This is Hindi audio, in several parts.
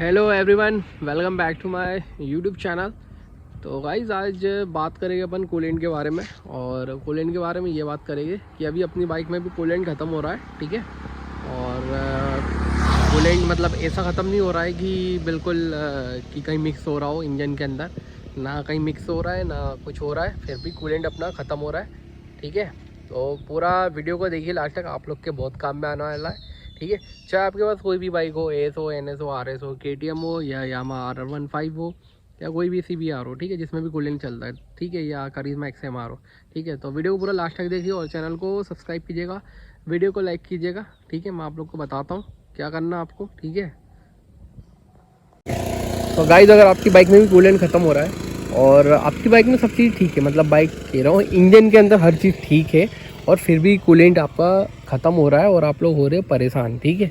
Hello everyone, welcome back to my YouTube channel. तो गाइज आज बात करेंगे अपन कूलेंट के बारे में। और कूलेंट के बारे में ये बात करेंगे कि अभी अपनी बाइक में भी कूलेंट ख़त्म हो रहा है, ठीक है। और कूलेंट मतलब ऐसा ख़त्म नहीं हो रहा है कि बिल्कुल कि कहीं मिक्स हो रहा हो इंजन के अंदर, ना कहीं मिक्स हो रहा है ना कुछ हो रहा है, फिर भी कूलेंट अपना ख़त्म हो रहा है, ठीक है। तो पूरा वीडियो को देखिए लास्ट तक, आप लोग के बहुत काम में आने वाला है, ठीक है। चाहे आपके पास कोई भी बाइक हो, एस हो, एन एस हो, आर एस हो, के टी एम हो या यामाहा RR15 हो या कोई भी CBR हो, ठीक है, जिसमें भी कूलेंट चलता है, ठीक है, या करिश्मा XMR हो, ठीक है। तो वीडियो को पूरा लास्ट तक देखिए और चैनल को सब्सक्राइब कीजिएगा, वीडियो को लाइक कीजिएगा, ठीक है। मैं आप लोग को बताता हूँ क्या करना आपको, ठीक है। तो गाइस, अगर आपकी बाइक में भी कूलेंट ख़त्म हो रहा है और आपकी बाइक में सब चीज़ ठीक है, मतलब बाइक कह रहा हूँ इंजन के अंदर हर चीज़ ठीक है, और फिर भी कूलेंट आपका ख़त्म हो रहा है और आप लोग हो रहे हो परेशान, ठीक है।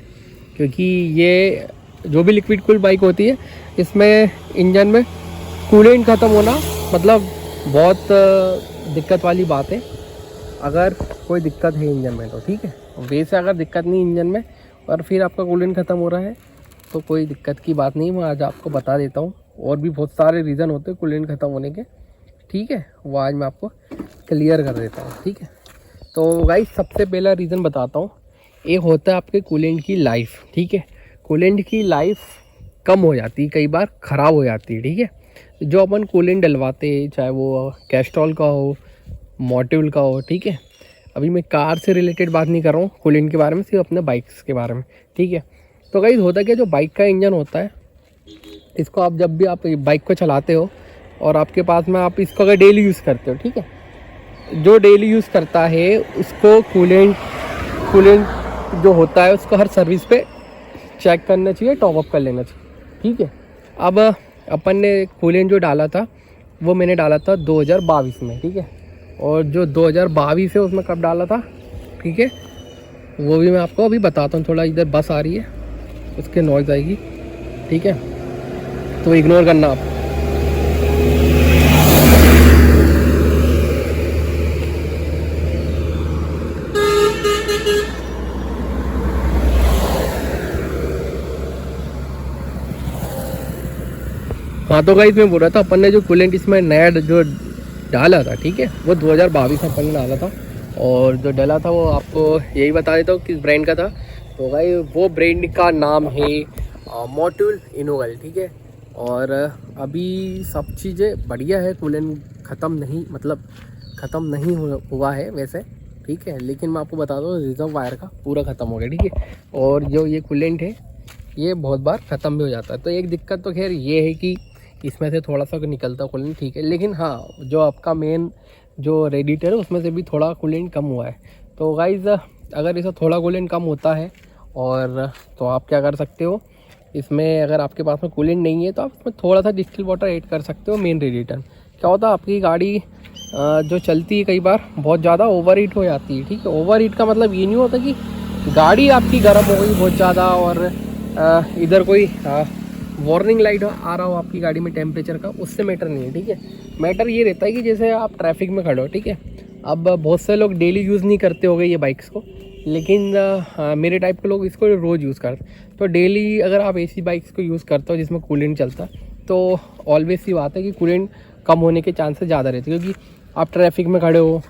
क्योंकि ये जो भी लिक्विड कूल्ड बाइक होती है, इसमें इंजन में कूलेंट ख़त्म होना मतलब बहुत दिक्कत वाली बात है। अगर कोई दिक्कत है इंजन में तो ठीक है, वैसे अगर दिक्कत नहीं इंजन में और फिर आपका कूलेंट ख़त्म हो रहा है तो कोई दिक्कत की बात नहीं। मैं आज आपको बता देता हूँ, और भी बहुत सारे रीज़न होते हैं कूलेंट ख़त्म होने के, ठीक है, वो आज मैं आपको क्लियर कर देता हूँ, ठीक है। तो गाइस, सबसे पहला रीज़न बताता हूँ। एक होता है आपके कूलेंट की लाइफ, ठीक है। कूलेंट की लाइफ कम हो जाती है, कई बार ख़राब हो जाती है, ठीक है। जो अपन कूलेंट डलवाते हैं, चाहे वो कैस्ट्रॉल का हो, मोटिवल का हो, ठीक है। अभी मैं कार से रिलेटेड बात नहीं कर रहा हूँ कूलेंट के बारे में, सिर्फ अपने बाइक्स के बारे में, ठीक है। तो गाइस, होता क्या, जो बाइक का इंजन होता है, इसको आप जब भी आप बाइक को चलाते हो और आपके पास में आप इसको अगर डेली यूज़ करते हो, ठीक है, जो डेली यूज़ करता है उसको कूलेंट जो होता है उसको हर सर्विस पे चेक करना चाहिए, टॉप अप कर लेना चाहिए, ठीक है। अब अपन ने कूलेंट जो डाला था वो मैंने डाला था 2022 में, ठीक है। और जो 2022 है उसमें कब डाला था, ठीक है, वो भी मैं आपको अभी बताता हूँ। थोड़ा इधर बस आ रही है, उसके नॉइज़ आएगी, ठीक है, तो इग्नोर करना आप। हाँ, तो गाइस मैं बोल रहा था, अपन ने जो कूलेंट इसमें नया जो डाला था, ठीक है, वो 2022 में अपन ने डाला था। और जो डाला था वो आपको यही बता देता हूँ किस ब्रांड का था। तो भाई वो ब्रांड का नाम है मोटिवल इनोवल, ठीक है। और अभी सब चीज़ें बढ़िया है, कूलेंट ख़त्म नहीं हुआ है वैसे, ठीक है। लेकिन मैं आपको बता दूँ, रिजर्व वायर का पूरा ख़त्म हो गया, ठीक है। और जो ये कूलेंट है ये बहुत बार ख़त्म भी हो जाता है। तो एक दिक्कत तो खैर ये है कि इसमें से थोड़ा सा निकलता कूलेंट, ठीक है। लेकिन हाँ, जो आपका मेन जो रेडिएटर है उसमें से भी थोड़ा कूलेंट कम हुआ है। तो गाइज़, अगर इसे थोड़ा कूलेंट कम होता है और तो आप क्या कर सकते हो, इसमें अगर आपके पास में कूलेंट नहीं है तो आप इसमें थोड़ा सा डिस्टिल वाटर ऐड कर सकते हो मेन रेडिएटर। क्या होता है, आपकी गाड़ी जो चलती है कई बार बहुत ज़्यादा ओवर हीट हो जाती है, ठीक है। ओवर हीट का मतलब ये नहीं होता कि गाड़ी आपकी गर्म हो गई बहुत ज़्यादा और इधर कोई वार्निंग लाइट आ रहा हो आपकी गाड़ी में टेम्परेचर का, उससे मैटर नहीं है, ठीक है। मैटर ये रहता है कि जैसे आप ट्रैफिक में खड़े हो, ठीक है। अब बहुत से लोग डेली यूज़ नहीं करते होंगे ये बाइक्स को, लेकिन मेरे टाइप के लोग इसको रोज़ यूज़ करते। तो डेली अगर आप ऐसी बाइक्स को यूज़ करते हो जिसमें कूलेंट चलता है, तो ऑलवेज सी बात है कि कूलेंट कम होने के चांसेस ज़्यादा रहते हैं। क्योंकि आप ट्रैफिक में खड़े हो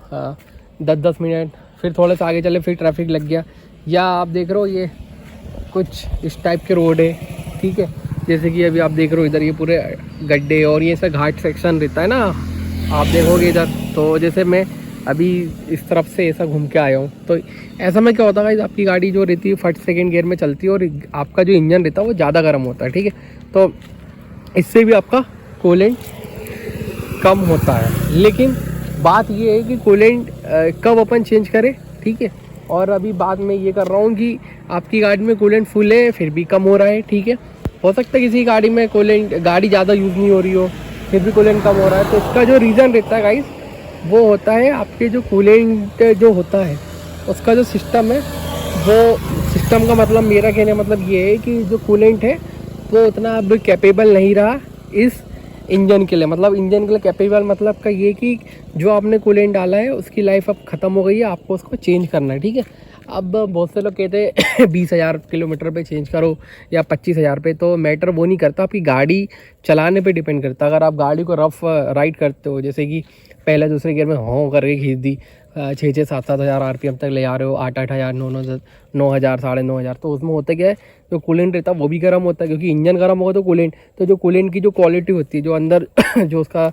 10-10 मिनट, फिर थोड़ा सा आगे चले फिर ट्रैफिक लग गया, या आप देख रहे हो ये कुछ इस टाइप के रोड है, ठीक है। जैसे कि अभी आप देख रहे हो इधर ये पूरे गड्ढे और ये ऐसा घाट सेक्शन रहता है ना, आप देखोगे इधर। तो जैसे मैं अभी इस तरफ से ऐसा घूम के आया हूँ, तो ऐसा में क्या होता है, आपकी गाड़ी जो रहती है फर्स्ट सेकंड गियर में चलती है और आपका जो इंजन रहता है वो ज़्यादा गर्म होता है, ठीक है। तो इससे भी आपका कूलेंट कम होता है। लेकिन बात ये है कि कूलेंट कब अपन चेंज करें, ठीक है। और अभी बात मैं ये कर रहा हूँ कि आपकी गाड़ी में कूलेंट फुल है फिर भी कम हो रहा है, ठीक है। हो सकता है किसी गाड़ी में गाड़ी ज़्यादा यूज़ नहीं हो रही हो फिर भी कूलेंट कम हो रहा है। तो इसका जो रीज़न रहता है गाइस, वो होता है आपके जो कूलेंट जो होता है उसका जो सिस्टम है, वो सिस्टम का मतलब मेरा कहने मतलब ये है कि जो कूलेंट है वो उतना अब कैपेबल नहीं रहा इस इंजन के लिए। मतलब इंजन के लिए कैपेबल मतलब का ये कि जो आपने कूलेंट डाला है उसकी लाइफ अब ख़त्म हो गई है, आपको उसको चेंज करना है, ठीक है। अब बहुत से लोग कहते हैं 20,000 किलोमीटर पे चेंज करो या 25,000 पे, तो मैटर वो नहीं करता, आपकी गाड़ी चलाने पे डिपेंड करता है। अगर आप गाड़ी को रफ राइड करते हो, जैसे कि पहले दूसरे गियर में हों करके खींच दी, 6,000 7,000 RPM तक ले आ रहे हो, 8,000 9,000 9,500, तो उसमें होता क्या है, जो कूलेंट रहता है वो भी गर्म होता है, क्योंकि इंजन गर्म होगा तो कूलेंट, तो जो कूलेंट की जो क्वालिटी होती है, जो अंदर जो उसका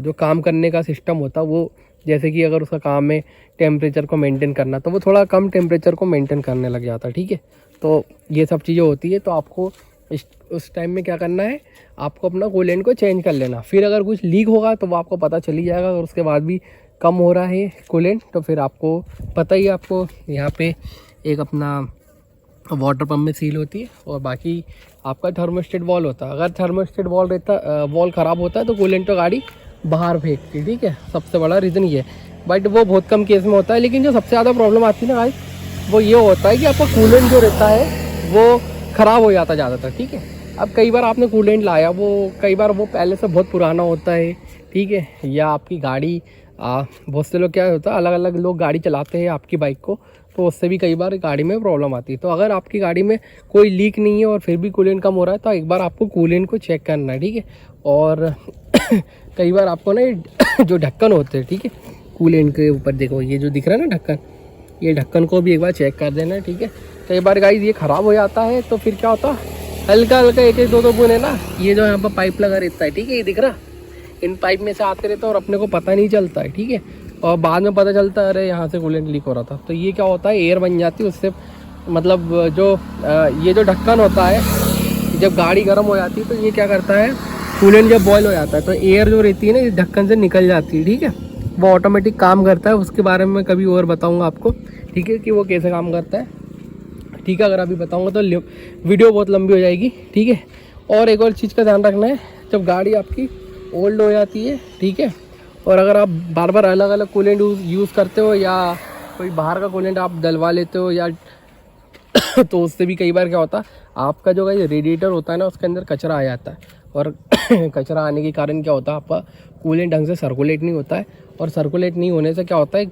जो काम करने का सिस्टम होता है वो, जैसे कि अगर उसका काम है टेम्परेचर को मेंटेन करना, तो वो थोड़ा कम टेम्परेचर को मेंटेन करने लग जाता है। ठीक है, तो ये सब चीज़ें होती है। तो आपको उस टाइम में क्या करना है, आपको अपना कूलेंट को चेंज कर लेना। फिर अगर कुछ लीक होगा तो वो आपको पता चल ही जाएगा। अगर उसके बाद भी कम हो रहा है कूलेंट, तो फिर आपको पता ही, आपको यहाँ पे एक अपना वाटर पम्प में सील होती है, और बाकी आपका थर्मोस्टेट वॉल होता है। अगर थर्मोस्टेट वॉल रहता, वॉल ख़राब होता है तो कूलेंट तो गाड़ी बाहर फेंकती है। ठीक है, सबसे बड़ा रीज़न ये है, बट वो बहुत कम केस में होता है। लेकिन जो सबसे ज़्यादा प्रॉब्लम आती है ना गाइस, वो ये होता है कि आपका कूलेंट जो रहता है वो ख़राब हो जाता है ज़्यादातर। ठीक है, अब कई बार आपने कूलेंट लाया, वो कई बार वो पहले से बहुत पुराना होता है। ठीक है, या आपकी गाड़ी बहुत से लोग क्या होता है, अलग अलग लोग गाड़ी चलाते हैं आपकी बाइक को, तो उससे भी कई बार गाड़ी में प्रॉब्लम आती है। तो अगर आपकी गाड़ी में कोई लीक नहीं है और फिर भी कूलेंट कम हो रहा है, तो एक बार आपको कूलेंट को चेक करना है। ठीक है, और कई बार आपको ना जो ढक्कन होते हैं, ठीक है, कूलेंट के ऊपर देखो ये जो दिख रहा है ना ढक्कन, ये ढक्कन को भी एक बार चेक कर देना। ठीक है, कई बार गाइस ये ख़राब हो जाता है, तो फिर क्या होता है, हल्का हल्का एक एक दो बूंद है ना, ये जो यहाँ पर पाइप लगा रहता है, ठीक है, ये दिख रहा, इन पाइप में से आते रहते हैं और अपने को पता नहीं चलता है। ठीक है, और बाद में पता चलता है अरे यहाँ से कूलेंट लीक हो रहा था। तो ये क्या होता है, एयर बन जाती है उससे, मतलब जो ये जो ढक्कन होता है, जब गाड़ी गर्म हो जाती है तो ये क्या करता है, कूलेंट जब बॉयल हो जाता है तो एयर जो रहती है ना, इस ढक्कन से निकल जाती है। ठीक है, वो ऑटोमेटिक काम करता है, उसके बारे में कभी और बताऊँगा आपको। ठीक है, कि वो कैसे काम करता है। ठीक है, अगर अभी बताऊँगा तो वीडियो बहुत लंबी हो जाएगी। ठीक है, और एक और चीज़ का ध्यान रखना है, जब गाड़ी आपकी ओल्ड हो जाती है, ठीक है, और अगर आप बार बार अलग अलग कूलेंट यूज़ करते हो, या कोई बाहर का कूलेंट आप डलवा लेते हो, या तो उससे भी कई बार क्या होता है, आपका जो रेडिएटर होता है ना, उसके अंदर कचरा आ जाता है, और कचरा आने के कारण क्या होता है, आपका कूलेंट ढंग से सर्कुलेट नहीं होता है, और सर्कुलेट नहीं होने से क्या होता है,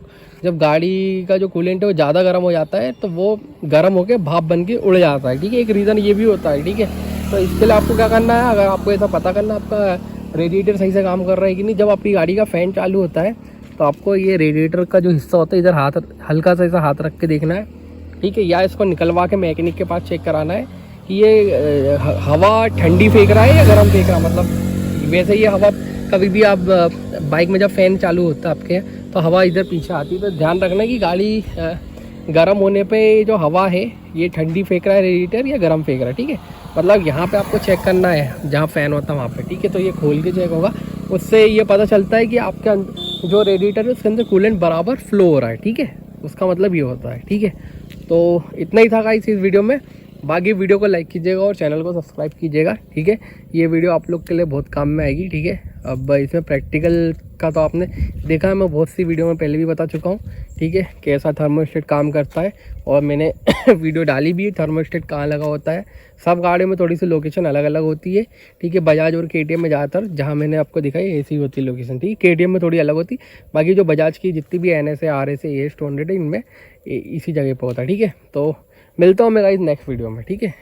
जब गाड़ी का जो कूलेंट है वो ज़्यादा गर्म हो जाता है, तो वो गर्म होकर भाप बन के उड़ जाता है। ठीक है, एक रीज़न ये भी होता है। ठीक है, तो इसके लिए आपको क्या करना है, अगर आपको ऐसा पता करना आपका रेडिएटर सही से काम कर रहा है कि नहीं, जब आपकी गाड़ी का फ़ैन चालू होता है तो आपको ये रेडिएटर का जो हिस्सा होता है, इधर हाथ हल्का सा ऐसा हाथ रख के देखना है। ठीक है, या इसको निकलवा के मैकेनिक के पास चेक कराना है कि ये हवा ठंडी फेंक रहा है या गर्म फेंक रहा है। मतलब वैसे ये हवा, कभी भी आप बाइक में जब फ़ैन चालू होता है आपके, तो हवा इधर पीछे आती है, तो ध्यान रखना कि गाड़ी गर्म होने पे जो हवा है ये ठंडी फेंक रहा है रेडिएटर या गर्म फेंक रहा है। ठीक है, मतलब यहाँ पे आपको चेक करना है जहाँ फ़ैन होता है वहाँ पे। ठीक है, तो ये खोल के चेक होगा, उससे ये पता चलता है कि आपके जो रेडिएटर है उसके अंदर कूलेंट बराबर फ्लो हो रहा है। ठीक है, उसका मतलब ये होता है। ठीक है, तो इतना ही था गाइस इस वीडियो में। बाकी वीडियो को लाइक कीजिएगा और चैनल को सब्सक्राइब कीजिएगा। ठीक है, ये वीडियो आप लोग के लिए बहुत काम में आएगी। ठीक है, अब इसमें प्रैक्टिकल का तो आपने देखा है, मैं बहुत सी वीडियो में पहले भी बता चुका हूँ। ठीक है, कैसा थर्मोस्टेट काम करता है, और मैंने वीडियो डाली भी है थर्मोस्टेट कहाँ लगा होता है। सब गाड़ियों में थोड़ी सी लोकेशन अलग अलग होती है। ठीक है, बजाज और KTM में ज़्यादातर जहाँ मैंने आपको दिखाई ऐसी होती है लोकेशन। ठीक है, KTM में थोड़ी अलग होती, बाकी जो बजाज की जितनी भी NS है, RS है, AS 200 है, इनमें इसी जगह पर होता है। ठीक है, तो मिलता हूँ मैं गाइस नेक्स्ट वीडियो में। ठीक है।